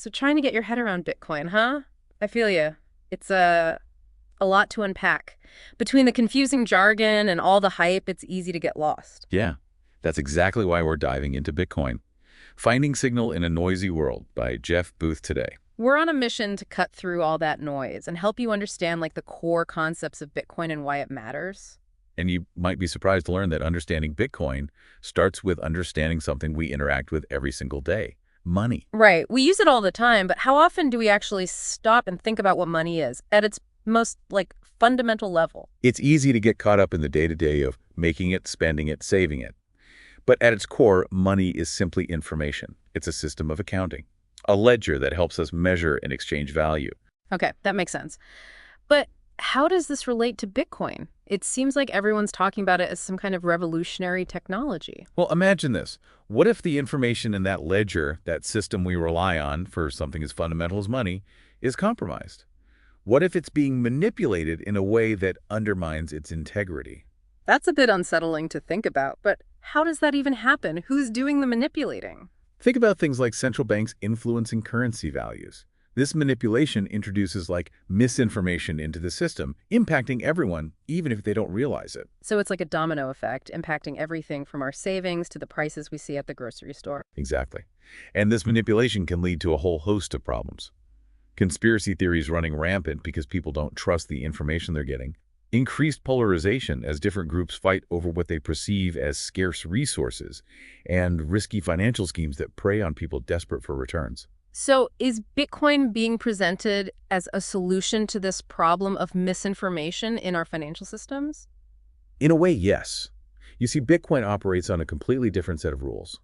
So trying to get your head around Bitcoin, huh? I feel you. It's a lot to unpack. Between the confusing jargon and all the hype, it's easy to get lost. Yeah, that's exactly why we're diving into Bitcoin. Finding Signal in a Noisy World by Jeff Booth today. We're on a mission to cut through all that noise and help you understand like the core concepts of Bitcoin and why it matters. And you might be surprised to learn that understanding Bitcoin starts with understanding something we interact with every single day: money. Right. We use it all the time, but how often do we actually stop and think about what money is at its most like fundamental level? It's easy to get caught up in the day-to-day of making it, spending it, saving it. But at its core, money is simply information. It's a system of accounting, a ledger that helps us measure and exchange value. Okay, that makes sense. But how does this relate to Bitcoin? It seems like everyone's talking about it as some kind of revolutionary technology. Well, imagine this. What if the information in that ledger, that system we rely on for something as fundamental as money, is compromised? What if it's being manipulated in a way that undermines its integrity? That's a bit unsettling to think about, but how does that even happen? Who's doing the manipulating? Think about things like central banks influencing currency values. This manipulation introduces misinformation into the system, impacting everyone, even if they don't realize it. So it's like a domino effect, impacting everything from our savings to the prices we see at the grocery store. Exactly. And this manipulation can lead to a whole host of problems. Conspiracy theories running rampant because people don't trust the information they're getting. Increased polarization as different groups fight over what they perceive as scarce resources, and risky financial schemes that prey on people desperate for returns. So is Bitcoin being presented as a solution to this problem of misinformation in our financial systems? In a way, yes. You see, Bitcoin operates on a completely different set of rules.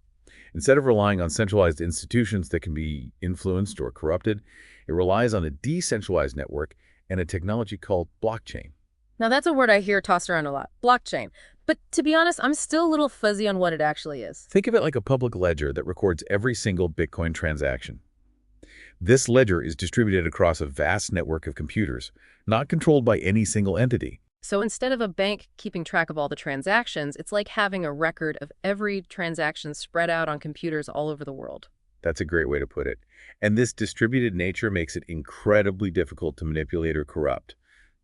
Instead of relying on centralized institutions that can be influenced or corrupted, it relies on a decentralized network and a technology called blockchain. Now that's a word I hear tossed around a lot, blockchain. But to be honest, I'm still a little fuzzy on what it actually is. Think of it like a public ledger that records every single Bitcoin transaction. This ledger is distributed across a vast network of computers, not controlled by any single entity. So instead of a bank keeping track of all the transactions, it's like having a record of every transaction spread out on computers all over the world. That's a great way to put it. And this distributed nature makes it incredibly difficult to manipulate or corrupt.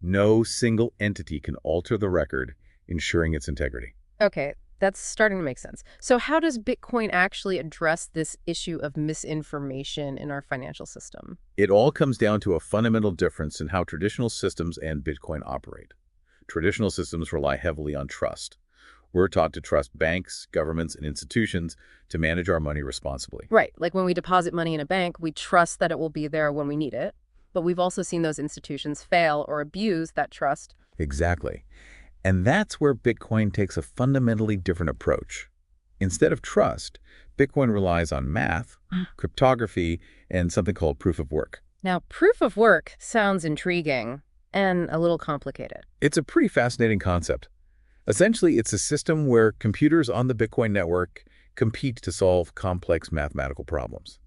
No single entity can alter the record, ensuring its integrity. Okay, that's starting to make sense. So how does Bitcoin actually address this issue of misinformation in our financial system? It all comes down to a fundamental difference in how traditional systems and Bitcoin operate. Traditional systems rely heavily on trust. We're taught to trust banks, governments, and institutions to manage our money responsibly. Right, like when we deposit money in a bank, we trust that it will be there when we need it. But we've also seen those institutions fail or abuse that trust. Exactly. And that's where Bitcoin takes a fundamentally different approach. Instead of trust, Bitcoin relies on math, cryptography, and something called proof of work. Now, proof of work sounds intriguing and a little complicated. It's a pretty fascinating concept. Essentially, it's a system where computers on the Bitcoin network compete to solve complex mathematical problems.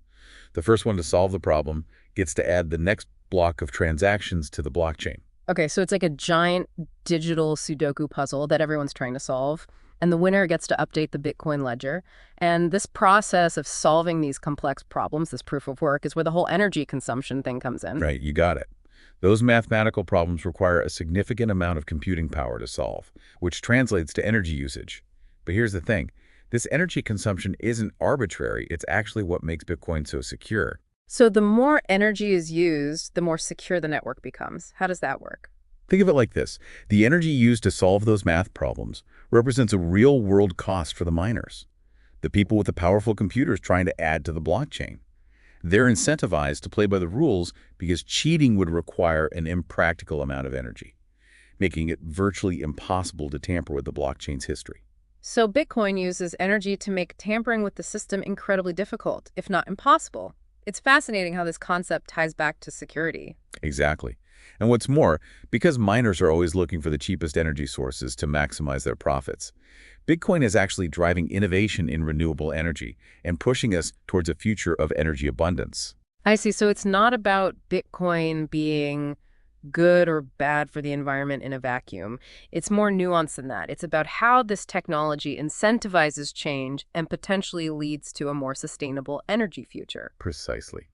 The first one to solve the problem gets to add the next block of transactions to the blockchain. Okay, so it's like a giant digital Sudoku puzzle that everyone's trying to solve, and the winner gets to update the Bitcoin ledger. And this process of solving these complex problems, this proof of work, is where the whole energy consumption thing comes in. Right, you got it. Those mathematical problems require a significant amount of computing power to solve, which translates to energy usage. But here's the thing. This energy consumption isn't arbitrary. It's actually what makes Bitcoin so secure. So the more energy is used, the more secure the network becomes. How does that work? Think of it like this. The energy used to solve those math problems represents a real-world cost for the miners, the people with the powerful computers trying to add to the blockchain. They're incentivized to play by the rules because cheating would require an impractical amount of energy, making it virtually impossible to tamper with the blockchain's history. So Bitcoin uses energy to make tampering with the system incredibly difficult, if not impossible. It's fascinating how this concept ties back to security. Exactly. And what's more, because miners are always looking for the cheapest energy sources to maximize their profits, Bitcoin is actually driving innovation in renewable energy and pushing us towards a future of energy abundance. I see. So it's not about Bitcoin being good or bad for the environment in a vacuum. It's more nuanced than that. It's about how this technology incentivizes change and potentially leads to a more sustainable energy future. Precisely.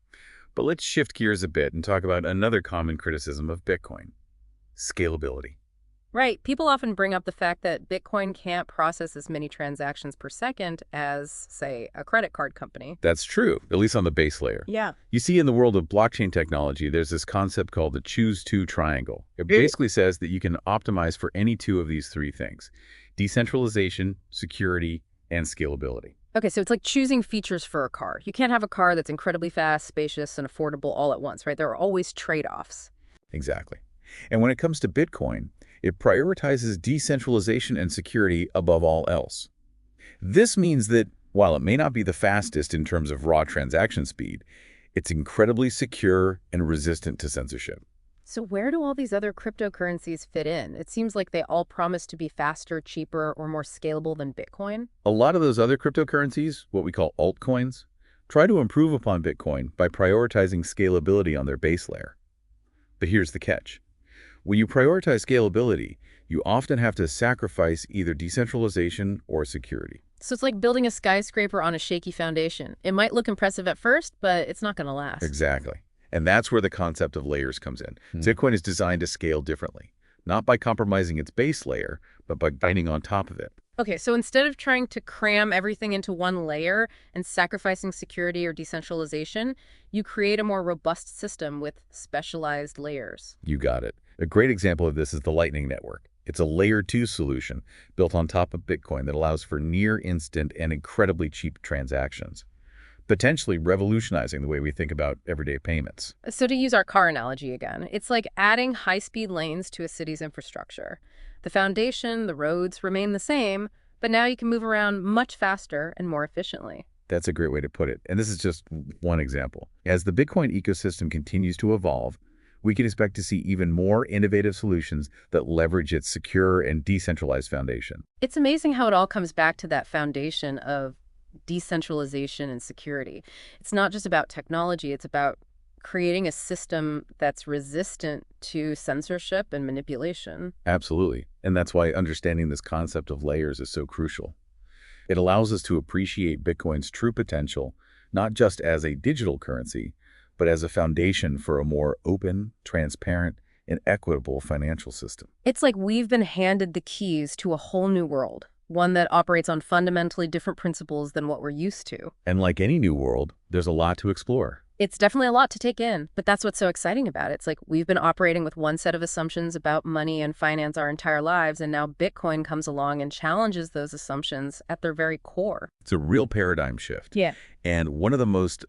But let's shift gears a bit and talk about another common criticism of Bitcoin: scalability. Right. People often bring up the fact that Bitcoin can't process as many transactions per second as, say, a credit card company. That's true, at least on the base layer. Yeah. You see, in the world of blockchain technology, there's this concept called the choose-two triangle. It basically says that you can optimize for any two of these three things: decentralization, security, and scalability. Okay, so it's like choosing features for a car. You can't have a car that's incredibly fast, spacious, and affordable all at once, right? There are always trade-offs. Exactly. And when it comes to Bitcoin, it prioritizes decentralization and security above all else. This means that while it may not be the fastest in terms of raw transaction speed, it's incredibly secure and resistant to censorship. So where do all these other cryptocurrencies fit in? It seems like they all promise to be faster, cheaper, or more scalable than Bitcoin. A lot of those other cryptocurrencies, what we call altcoins, try to improve upon Bitcoin by prioritizing scalability on their base layer. But here's the catch. When you prioritize scalability, you often have to sacrifice either decentralization or security. So it's like building a skyscraper on a shaky foundation. It might look impressive at first, but it's not going to last. Exactly. And that's where the concept of layers comes in. Bitcoin is designed to scale differently, not by compromising its base layer, but by binding on top of it. Okay, so instead of trying to cram everything into one layer and sacrificing security or decentralization, you create a more robust system with specialized layers. You got it. A great example of this is the Lightning Network. It's a layer 2 solution built on top of Bitcoin that allows for near instant and incredibly cheap transactions, potentially revolutionizing the way we think about everyday payments. So to use our car analogy again, it's like adding high-speed lanes to a city's infrastructure. The foundation, the roads remain the same, but now you can move around much faster and more efficiently. That's a great way to put it. And this is just one example. As the Bitcoin ecosystem continues to evolve, we can expect to see even more innovative solutions that leverage its secure and decentralized foundation. It's amazing how it all comes back to that foundation of decentralization and security. It's not just about technology, it's about creating a system that's resistant to censorship and manipulation. Absolutely. And that's why understanding this concept of layers is so crucial. It allows us to appreciate Bitcoin's true potential, not just as a digital currency, but as a foundation for a more open, transparent, and equitable financial system. It's like we've been handed the keys to a whole new world, one that operates on fundamentally different principles than what we're used to. And like any new world, there's a lot to explore. It's definitely a lot to take in, but that's what's so exciting about it. It's like we've been operating with one set of assumptions about money and finance our entire lives, and now Bitcoin comes along and challenges those assumptions at their very core. It's a real paradigm shift. Yeah. And one of the most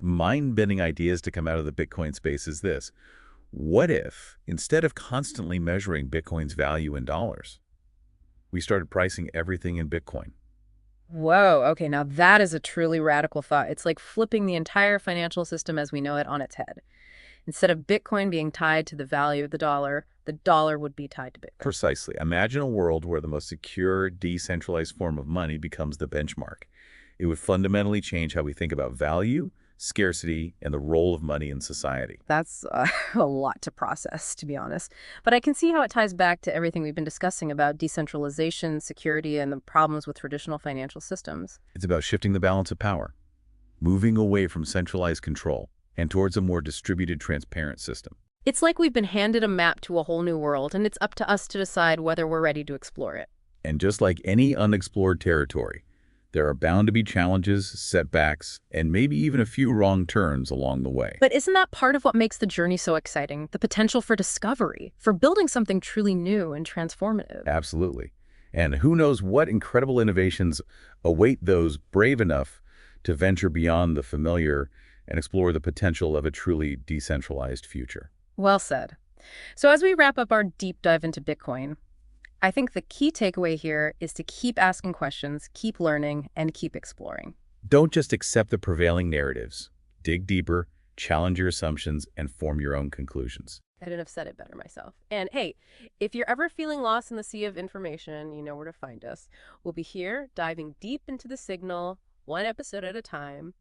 mind-bending ideas to come out of the Bitcoin space is this. What if, instead of constantly measuring Bitcoin's value in dollars, we started pricing everything in Bitcoin? Whoa, okay, now that is a truly radical thought. It's like flipping the entire financial system as we know it on its head. Instead of Bitcoin being tied to the value of the dollar would be tied to Bitcoin. Precisely. Imagine a world where the most secure, decentralized form of money becomes the benchmark. It would fundamentally change how we think about value, scarcity, and the role of money in society. That's a lot to process, to be honest. But I can see how it ties back to everything we've been discussing about decentralization, security, and the problems with traditional financial systems. It's about shifting the balance of power, moving away from centralized control, and towards a more distributed, transparent system. It's like we've been handed a map to a whole new world, and it's up to us to decide whether we're ready to explore it. And just like any unexplored territory, there are bound to be challenges, setbacks, and maybe even a few wrong turns along the way. But isn't that part of what makes the journey so exciting? The potential for discovery, for building something truly new and transformative. Absolutely. And who knows what incredible innovations await those brave enough to venture beyond the familiar and explore the potential of a truly decentralized future. Well said. So as we wrap up our deep dive into Bitcoin, I think the key takeaway here is to keep asking questions, keep learning, and keep exploring. Don't just accept the prevailing narratives. Dig deeper, challenge your assumptions, and form your own conclusions. I couldn't have said it better myself. And hey, if you're ever feeling lost in the sea of information, you know where to find us. We'll be here diving deep into the signal, one episode at a time.